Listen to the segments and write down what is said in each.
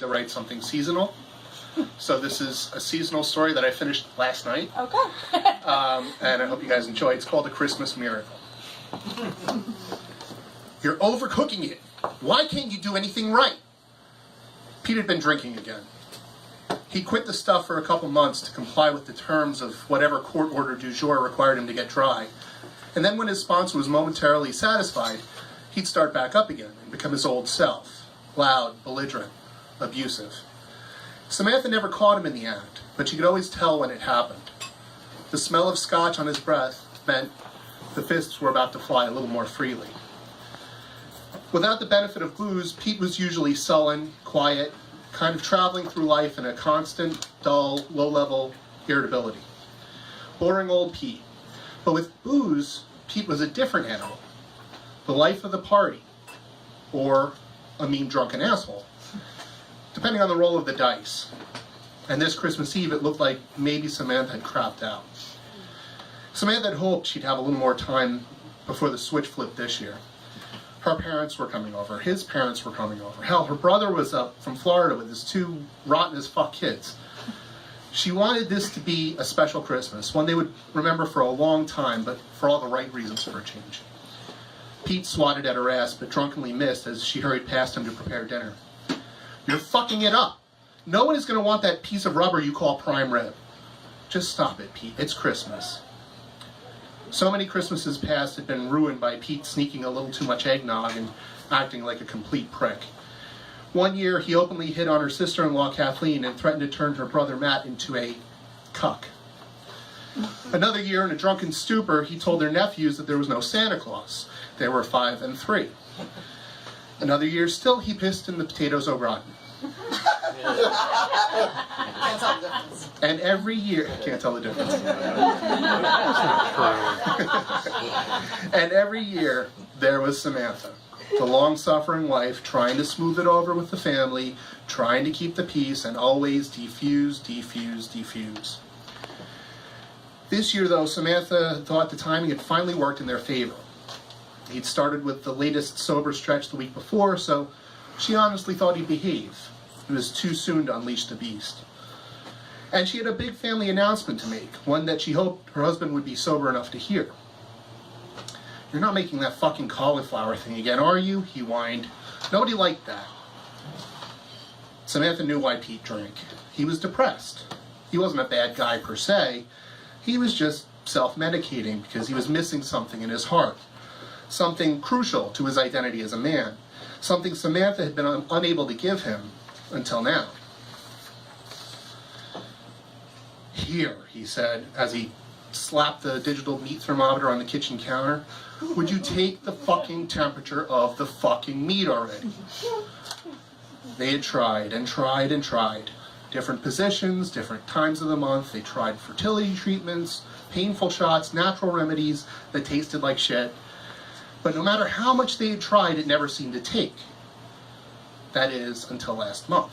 to write something seasonal. So this is a seasonal story that I finished last night. Okay. And I hope you guys enjoy it. It's called A Christmas Miracle. You're overcooking it. Why can't you do anything right? Pete had been drinking again. He quit the stuff for a couple months to comply with the terms of whatever court order du jour required him to get dry. And then when his sponsor was momentarily satisfied, he'd start back up again and become his old self. Loud, belligerent, abusive. Samantha never caught him in the act, but she could always tell when it happened. The smell of scotch on his breath meant the fists were about to fly a little more freely. Without the benefit of booze, Pete was usually sullen, quiet, kind of traveling through life in a constant, dull, low-level irritability. Boring old Pete. But with booze, Pete was a different animal. The life of the party, or a mean drunken asshole, depending on the roll of the dice. And this Christmas Eve, it looked like maybe Samantha had crapped out. Samantha had hoped she'd have a little more time before the switch flipped this year. Her parents were coming over. His parents were coming over. Hell, her brother was up from Florida with his two rotten as fuck kids. She wanted this to be a special Christmas, one they would remember for a long time, but for all the right reasons for a change. Pete swatted at her ass, but drunkenly missed as she hurried past him to prepare dinner. You're fucking it up. No one is going to want that piece of rubber you call prime rib. Just stop it, Pete. It's Christmas. So many Christmases past had been ruined by Pete sneaking a little too much eggnog and acting like a complete prick. One year, he openly hit on her sister-in-law, Kathleen, and threatened to turn her brother, Matt, into a cuck. Another year, in a drunken stupor, he told their nephews that there was no Santa Claus. They were 5 and 3. Another year, still, he pissed in the potatoes au gratin. And every year, can't tell the difference. And every year, there was Samantha, the long-suffering wife, trying to smooth it over with the family, trying to keep the peace, and always defuse. This year, though, Samantha thought the timing had finally worked in their favor. He'd started with the latest sober stretch the week before, so she honestly thought he'd behave. It was too soon to unleash the beast. And she had a big family announcement to make, one that she hoped her husband would be sober enough to hear. You're not making that fucking cauliflower thing again, are you? He whined. Nobody liked that. Samantha knew why Pete drank. He was depressed. He wasn't a bad guy per se. He was just self-medicating because he was missing something in his heart. Something crucial to his identity as a man. Something Samantha had been unable to give him until now. Here, he said, as he slapped the digital meat thermometer on the kitchen counter, would you take the fucking temperature of the fucking meat already? They had tried and tried and tried. Different positions, different times of the month. They tried fertility treatments, painful shots, natural remedies that tasted like shit. But no matter how much they had tried, it never seemed to take. That is, until last month.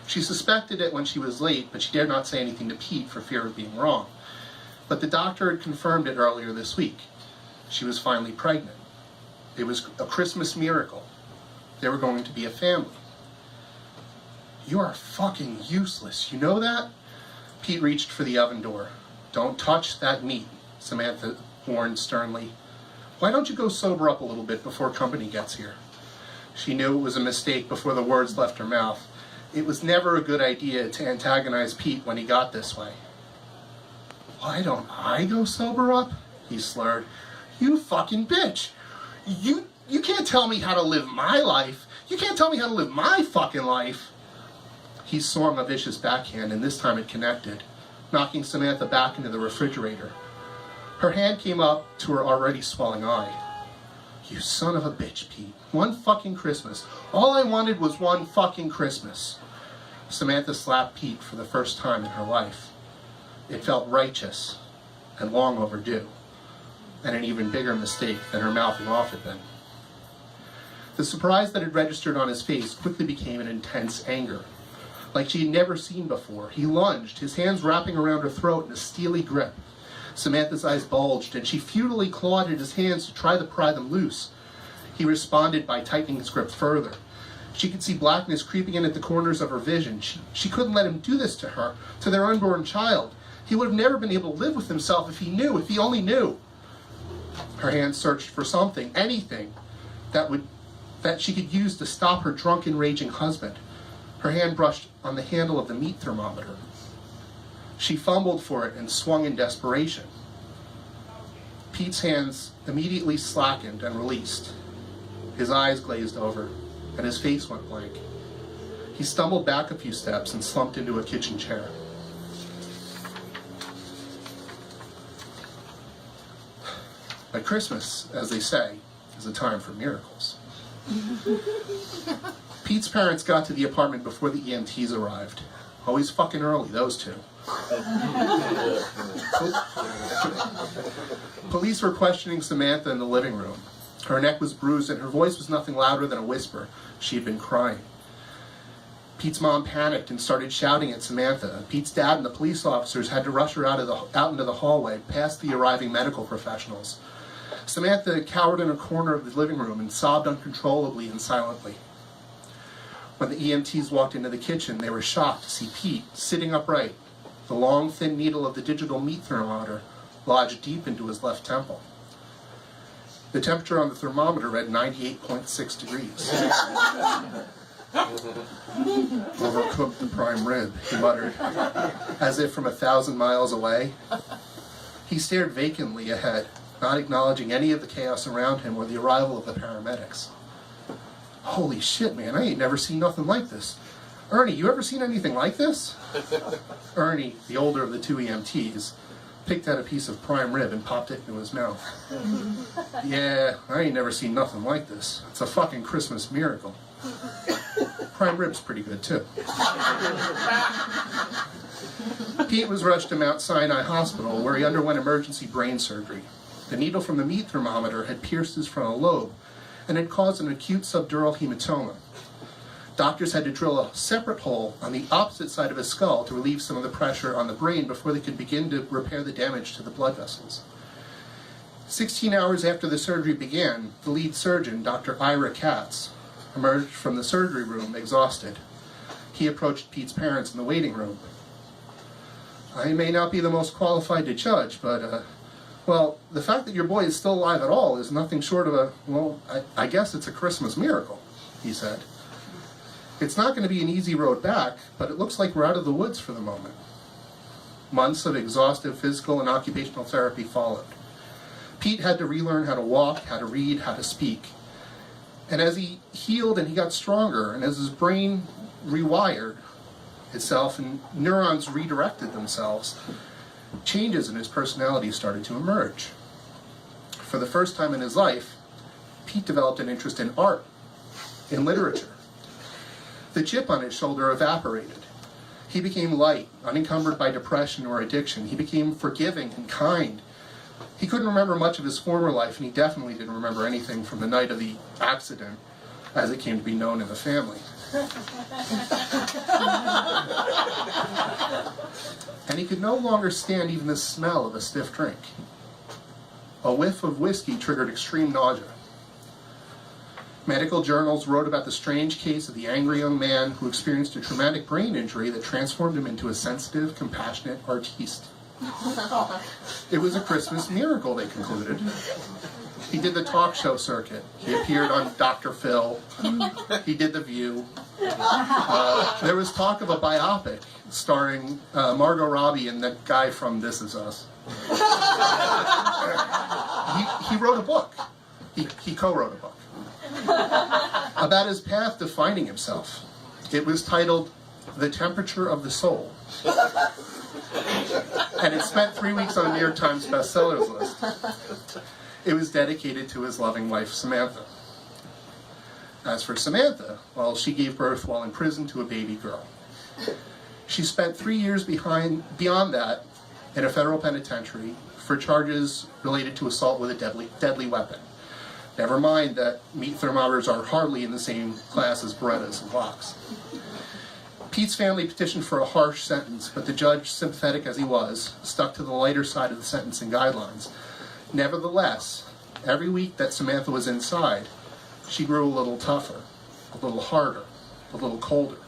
She suspected it when she was late, but she dared not say anything to Pete for fear of being wrong. But the doctor had confirmed it earlier this week. She was finally pregnant. It was a Christmas miracle. They were going to be a family. You are fucking useless, you know that? Pete reached for the oven door. Don't touch that meat, Samantha warned sternly. Why don't you go sober up a little bit before company gets here? She knew it was a mistake before the words left her mouth. It was never a good idea to antagonize Pete when he got this way. Why don't I go sober up? He slurred. You fucking bitch. You can't tell me how to live my life. You can't tell me how to live my fucking life. He swung a vicious backhand, and this time it connected, knocking Samantha back into the refrigerator. Her hand came up to her already swelling eye. You son of a bitch, Pete. One fucking Christmas. All I wanted was one fucking Christmas. Samantha slapped Pete for the first time in her life. It felt righteous and long overdue, and an even bigger mistake than her mouthing off had been. The surprise that had registered on his face quickly became an intense anger. Like she had never seen before, he lunged, his hands wrapping around her throat in a steely grip. Samantha's eyes bulged, and she futilely clawed at his hands to try to pry them loose. He responded by tightening his grip further. She could see blackness creeping in at the corners of her vision. She couldn't let him do this to her, to their unborn child. He would have never been able to live with himself if he only knew. Her hand searched for something, anything, that she could use to stop her drunken, raging husband. Her hand brushed on the handle of the meat thermometer. She fumbled for it and swung in desperation. Pete's hands immediately slackened and released. His eyes glazed over, and his face went blank. He stumbled back a few steps and slumped into a kitchen chair. But Christmas, as they say, is a time for miracles. Pete's parents got to the apartment before the EMTs arrived. Always fucking early, those two. Police were questioning Samantha in the living room. Her neck was bruised and her voice was nothing louder than a whisper. She had been crying. Pete's mom panicked and started shouting at Samantha. Pete's dad and the police officers had to rush her out into the hallway, past the arriving medical professionals. Samantha cowered in a corner of the living room and sobbed uncontrollably and silently. When the EMTs walked into the kitchen, they were shocked to see Pete sitting upright, the long, thin needle of the digital meat thermometer lodged deep into his left temple. The temperature on the thermometer read 98.6 degrees. Overcooked the prime rib, he muttered, as if from 1,000 miles away. He stared vacantly ahead, not acknowledging any of the chaos around him or the arrival of the paramedics. Holy shit, man, I ain't never seen nothing like this. Ernie, you ever seen anything like this? Ernie, the older of the two EMTs, picked out a piece of prime rib and popped it into his mouth. Yeah, I ain't never seen nothing like this. It's a fucking Christmas miracle. Prime rib's pretty good, too. Pete was rushed to Mount Sinai Hospital, where he underwent emergency brain surgery. The needle from the meat thermometer had pierced his frontal lobe and had caused an acute subdural hematoma. Doctors had to drill a separate hole on the opposite side of his skull to relieve some of the pressure on the brain before they could begin to repair the damage to the blood vessels. 16 hours after the surgery began, the lead surgeon, Dr. Ira Katz, emerged from the surgery room exhausted. He approached Pete's parents in the waiting room. I may not be the most qualified to judge, but, well, the fact that your boy is still alive at all is nothing short of I guess it's a Christmas miracle, he said. It's not going to be an easy road back, but it looks like we're out of the woods for the moment. Months of exhaustive physical and occupational therapy followed. Pete had to relearn how to walk, how to read, how to speak. And as he healed and he got stronger, and as his brain rewired itself and neurons redirected themselves, changes in his personality started to emerge. For the first time in his life, Pete developed an interest in art, in literature. The chip on his shoulder evaporated. He became light, unencumbered by depression or addiction. He became forgiving and kind. He couldn't remember much of his former life, and he definitely didn't remember anything from the night of the accident, as it came to be known in the family. And he could no longer stand even the smell of a stiff drink. A whiff of whiskey triggered extreme nausea. Medical journals wrote about the strange case of the angry young man who experienced a traumatic brain injury that transformed him into a sensitive, compassionate artiste. It was a Christmas miracle, they concluded. He did the talk show circuit. He appeared on Dr. Phil. He did The View. There was talk of a biopic starring Margot Robbie and that guy from This Is Us. He wrote a book. He co-wrote a book about his path to finding himself. It was titled The Temperature of the Soul. And it spent 3 weeks on the New York Times bestsellers list. It was dedicated to his loving wife, Samantha. As for Samantha, well, she gave birth while in prison to a baby girl. She spent 3 years beyond that in a federal penitentiary for charges related to assault with a deadly weapon. Never mind that meat thermometers are hardly in the same class as Berettas and Glocks. Pete's family petitioned for a harsh sentence, but the judge, sympathetic as he was, stuck to the lighter side of the sentencing guidelines. Nevertheless, every week that Samantha was inside, she grew a little tougher. a little harder, a little colder.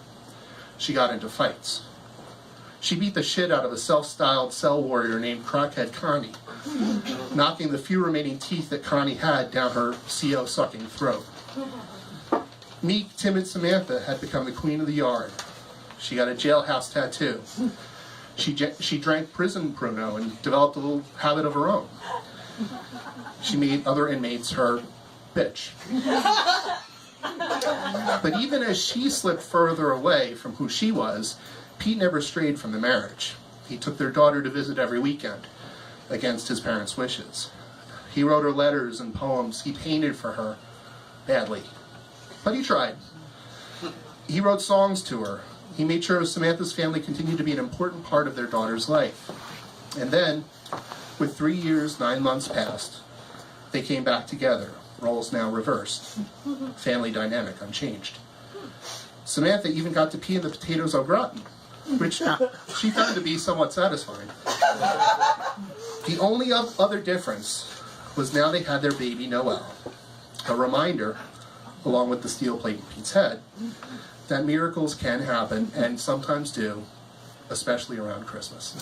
She got into fights. She beat the shit out of a self-styled cell warrior named Crackhead Connie, knocking the few remaining teeth that Connie had down her CO-sucking throat. Meek, timid Samantha had become the queen of the yard. She got a jailhouse tattoo. She drank prison Pruno and developed a little habit of her own. She made other inmates her bitch. But even as she slipped further away from who she was, Pete never strayed from the marriage. He took their daughter to visit every weekend, against his parents' wishes. He wrote her letters and poems. He painted for her, badly. But he tried. He wrote songs to her. He made sure Samantha's family continued to be an important part of their daughter's life. And then, with 3 years, 9 months passed, they came back together. Roles now reversed. Family dynamic unchanged. Samantha even got to pee in the potatoes au gratin, which she found to be somewhat satisfying. The only other difference was now they had their baby Noel. A reminder, along with the steel plate in Pete's head, that miracles can happen and sometimes do, especially around Christmas.